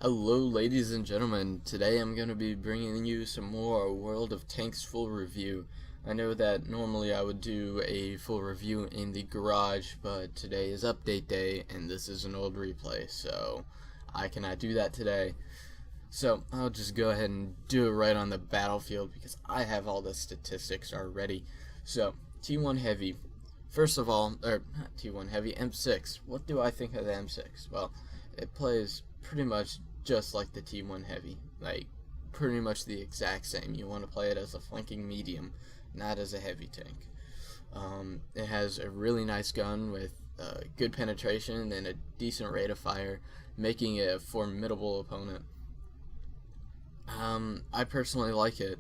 Hello ladies and gentlemen, today I'm going to be bringing you some more World of Tanks full review. I know that normally I would do a full review in the garage, but today is update day and this is an old replay, so I cannot do that today. So I'll just go ahead and do it right on the battlefield because I have all the statistics already. So T1 Heavy, first of all, or not T1 Heavy, M6. What do I think of the M6? Well, it plays pretty much just like the T1 Heavy, like pretty much the exact same. You want to play it as a flanking medium, not as a heavy tank. It has a really nice gun with good penetration and a decent rate of fire, making it a formidable opponent. I personally like it.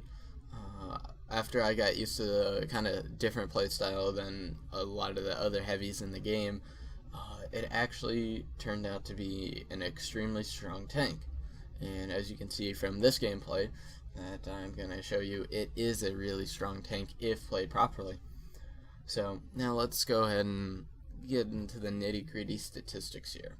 After I got used to the kind of different playstyle than a lot of the other heavies in the game, it actually turned out to be an extremely strong tank. And as you can see from this gameplay that I'm going to show you, it is a really strong tank if played properly. So now let's go ahead and get into the nitty-gritty statistics here.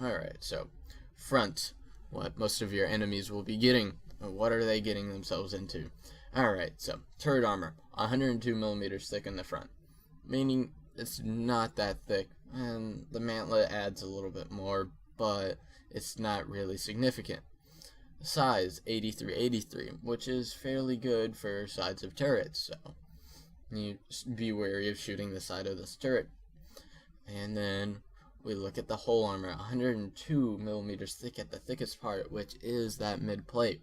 Alright, so front, what most of your enemies will be getting. What are they getting themselves into? Alright, so turret armor, 102mm thick in the front, meaning it's not that thick, and the mantlet adds a little bit more, but it's not really significant. Size 8383, which is fairly good for sides of turrets, so you be wary of shooting the side of this turret. And then we look at the whole armor, 102mm thick at the thickest part, which is that mid plate.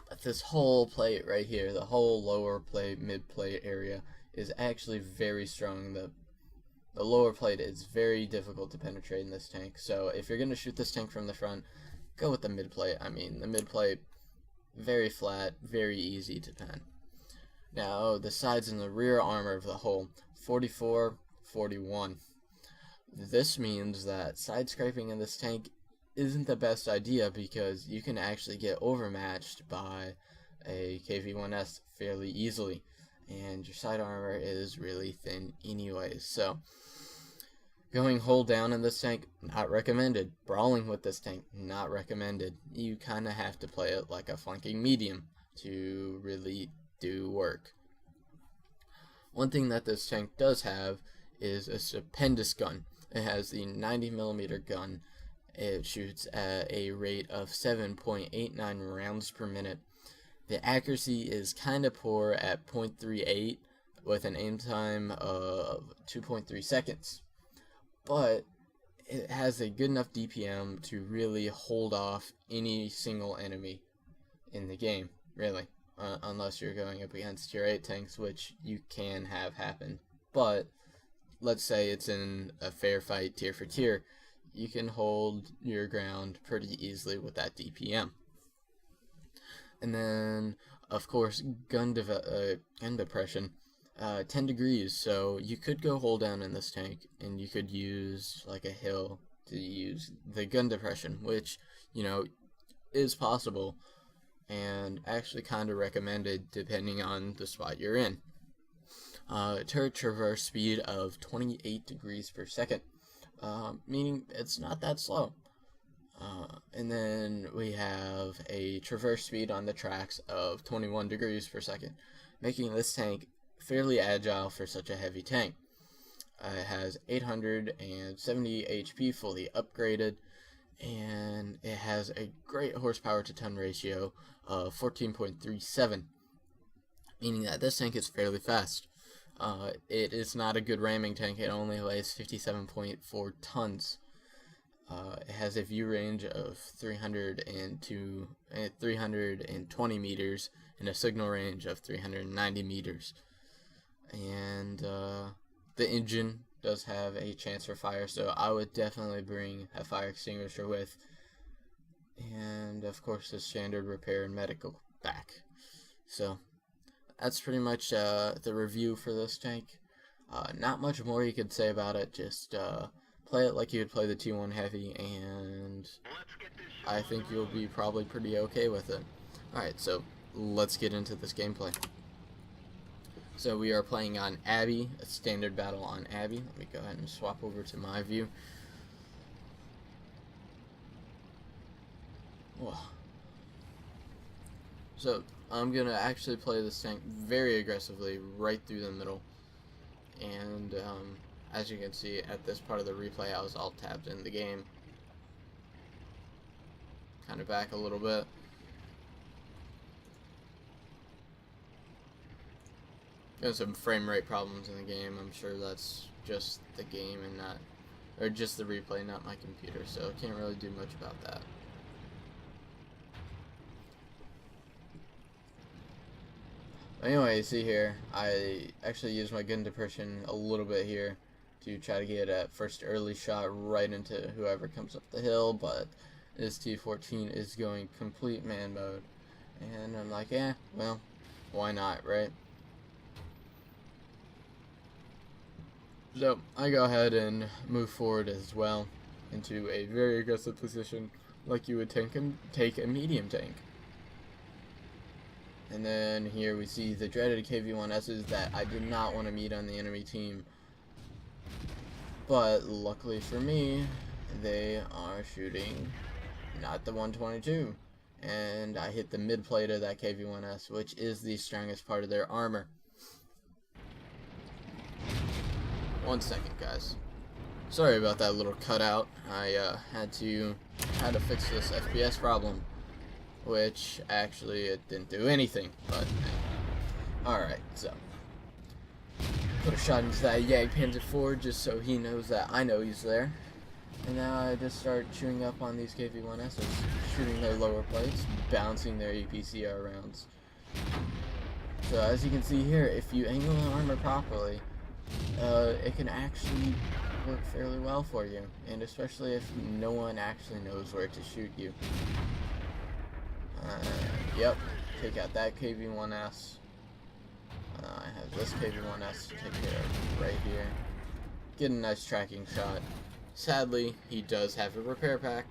But this whole plate right here, the whole lower plate, mid plate area, is actually very strong. The lower plate is very difficult to penetrate in this tank, so if you're going to shoot this tank from the front, go with the mid plate. I mean, the mid plate, very flat, very easy to pen. Now, the sides and the rear armor of the hull, 44, 41. This means that side scraping in this tank isn't the best idea because you can actually get overmatched by a KV-1S fairly easily, and your side armor is really thin anyways. So going hull down in this tank, not recommended. Brawling with this tank, not recommended. You kind of have to play it like a flanking medium to really do work. One thing that this tank does have is a stupendous gun. It has the 90mm gun. It shoots at a rate of 7.89 rounds per minute. The accuracy is kind of poor at 0.38 with an aim time of 2.3 seconds. But it has a good enough DPM to really hold off any single enemy in the game, really. Unless you're going up against tier 8 tanks, which you can have happen. But let's say it's in a fair fight tier for tier, you can hold your ground pretty easily with that DPM. And then, of course, gun depression, 10 degrees, so you could go hold down in this tank, and you could use, like, a hill to use the gun depression, which, you know, is possible, and actually kind of recommended depending on the spot you're in. Turret traverse speed of 28 degrees per second, meaning it's not that slow. And then we have a traverse speed on the tracks of 21 degrees per second, making this tank fairly agile for such a heavy tank. It has 870 HP fully upgraded, and it has a great horsepower to ton ratio of 14.37, meaning that this tank is fairly fast. It is not a good ramming tank. It only weighs 57.4 tons. It has a view range of 320 meters and a signal range of 390 meters. And the engine does have a chance for fire, so I would definitely bring a fire extinguisher with. And of course the standard repair and medical back. So that's pretty much the review for this tank. Not much more you could say about it, just play it like you would play the T1 Heavy, and I think you'll be probably pretty okay with it. Alright, so let's get into this gameplay. So we are playing on Abby, a standard battle on Abby. Let me go ahead and swap over to my view. So I'm gonna actually play this tank very aggressively right through the middle, and as you can see at this part of the replay, I was alt tabbed in the game. Kind of back a little bit. There's some frame rate problems in the game. I'm sure that's just the game and not, or just the replay, not my computer, so can't really do much about that. Anyway, you see here, I actually used my gun depression a little bit here to try to get a first early shot right into whoever comes up the hill, but this T-14 is going complete man mode. And I'm like, yeah, well, why not, right? So I go ahead and move forward as well into a very aggressive position like you would take a medium tank. And then here we see the dreaded KV-1Ss that I did not want to meet on the enemy team. But luckily for me, they are shooting not the 122. And I hit the mid plate of that KV-1S, which is the strongest part of their armor. 1 second, guys. Sorry about that little cutout. I had to fix this FPS problem, which actually it didn't do anything. But alright, so put a shot into that Jagdpanzer IV just so he knows that I know he's there. And now I just start chewing up on these KV-1Ss, shooting their lower plates, bouncing their APCR rounds. So as you can see here, if you angle the armor properly, it can actually work fairly well for you, and especially if no one actually knows where to shoot you. Yep, take out that KV-1S. I have this KV-1S to take care of right here. Get a nice tracking shot. Sadly, he does have a repair pack,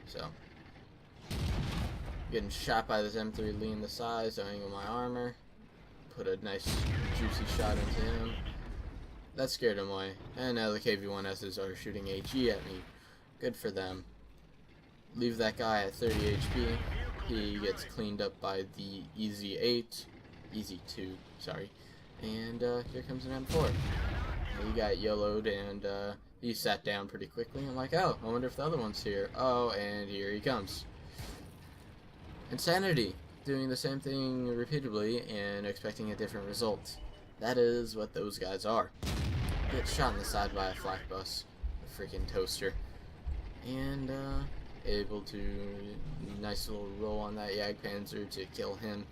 so getting shot by this M3 Lee in the side, so angle my armor. Put a nice juicy shot into him. That scared him away. And now the KV-1Ss are shooting HE at me. Good for them. Leave that guy at 30 HP. He gets cleaned up by the EZ-8. EZ-2, sorry. And here comes an M4. He got yellowed and he sat down pretty quickly. I'm like, oh, I wonder if the other one's here. Oh, and here he comes. Insanity. Doing the same thing repeatedly and expecting a different result. That is what those guys are. Get shot in the side by a flak bus, a freaking toaster, and able to nice little roll on that Jagdpanzer to kill him.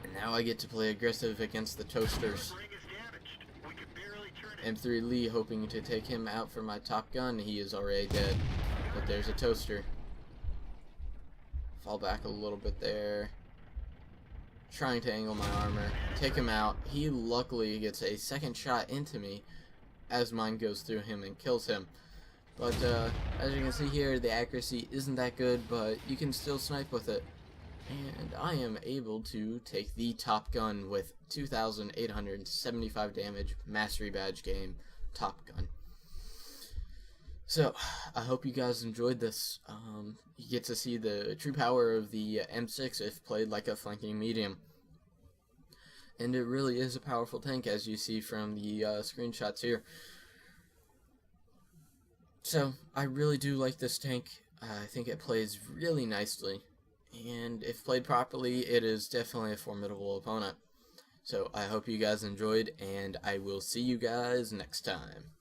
And now I get to play aggressive against the toasters. M3 Lee hoping to take him out for my top gun. He is already dead, but there's a toaster. Fall back a little bit there. Trying to angle my armor. Take him out. He luckily gets a second shot into me as mine goes through him and kills him. But as you can see here, the accuracy isn't that good, but you can still snipe with it. And I am able to take the top gun with 2,875 damage, mastery badge game, top gun. So, I hope you guys enjoyed this. You get to see the true power of the M6 if played like a flanking medium. And it really is a powerful tank, as you see from the screenshots here. So, I really do like this tank. I think it plays really nicely. And if played properly, it is definitely a formidable opponent. So, I hope you guys enjoyed, and I will see you guys next time.